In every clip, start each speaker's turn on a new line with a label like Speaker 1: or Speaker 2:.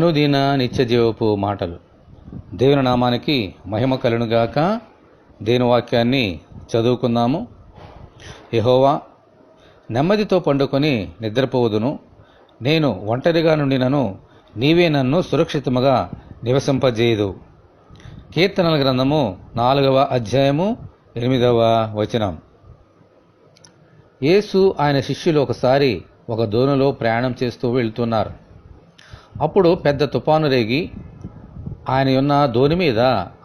Speaker 1: అనుదిన నిత్యజీవపు మాటలు. దేవుని నామానికి మహిమ కలుగునుగాక. దేవుని వాక్యాన్ని చదువుకుందాము. యెహోవా, నెమ్మదితో పండుకొని నిద్రపోవుదును. నేను ఒంటరిగా నుండినను నీవే నన్ను సురక్షితముగా నివసింపజేయదు. కీర్తనల గ్రంథము 4వ అధ్యాయము 8వ వచనం. యేసు ఆయన శిష్యులు ఒకసారి ఒక దోణిలో ప్రయాణం చేస్తూ వెళ్తున్నారు. అప్పుడు పెద్ద తుఫాను రేగి ఆయన ఉన్న దోణి మీద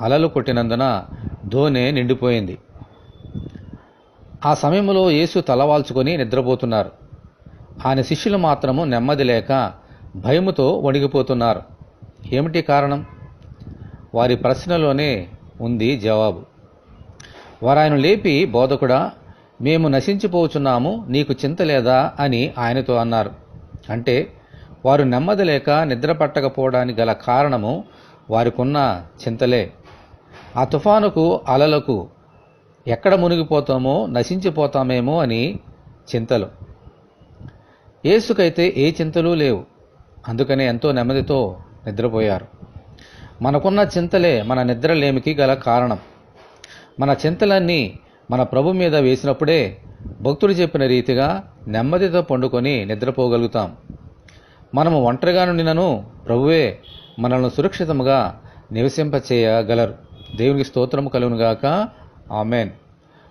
Speaker 1: అలలు కొట్టినందున దోణి నిండిపోయింది. ఆ సమయంలో యేసు తలవాల్చుకొని నిద్రపోతున్నారు. ఆయన శిష్యులు మాత్రము నెమ్మది లేక భయముతో వణిగిపోతున్నారు. ఏమిటి కారణం? వారి ప్రశ్నలోనే ఉంది జవాబు. వారు ఆయన లేపి, బోధకుడా, మేము నశించిపోతున్నాము, నీకు చింత లేదా అని ఆయనతో అన్నారు. అంటే వారు నెమ్మది లేక నిద్ర పట్టకపోవడానికి గల కారణము వారికున్న చింతలే. ఆ తుఫానుకు, అలలకు ఎక్కడ మునిగిపోతామో, నశించిపోతామేమో అని చింతలు. యేసుకైతే ఏ చింతలు లేవు. అందుకనే ఎంతో నెమ్మదితో నిద్రపోయారు. మనకున్న చింతలే మన నిద్రలేమికి గల కారణం. మన చింతలన్నీ మన ప్రభు మీద వేసినప్పుడే భక్తుడు చెప్పిన రీతిగా నెమ్మదితో పండుకొని నిద్రపోగలుగుతాం. మనము ఒంటరిగా నుండినను ప్రభువే మనల్ని సురక్షితముగా నివసింపచేయగలరు. దేవునికి స్తోత్రము కలుగునుగాక. ఆమెన్.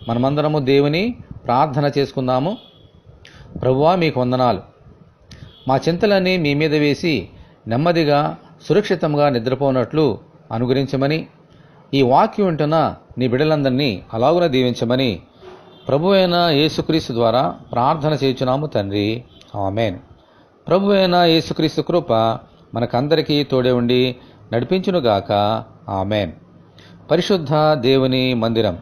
Speaker 1: మనమందరము దేవుని ప్రార్థన చేసుకుందాము. ప్రభువా, మీకు వందనాలు. మా చింతలన్నీ మీ మీద వేసి నెమ్మదిగా సురక్షితంగా నిద్రపోనట్లు అనుగ్రహించమని, ఈ వాక్యం వింటున్న నీ బిడ్డలందరినీ అలాగున దీవించమని ప్రభువైన యేసుక్రీస్తు ద్వారా ప్రార్థన చేయుచున్నాము తండ్రి. ఆమెన్. ప్రభువైన యేసుక్రీస్తు కృప మనకందరికీ తోడే ఉండి నడిపించునుగాక. ఆమెన్. పరిశుద్ధ దేవుని మందిరం.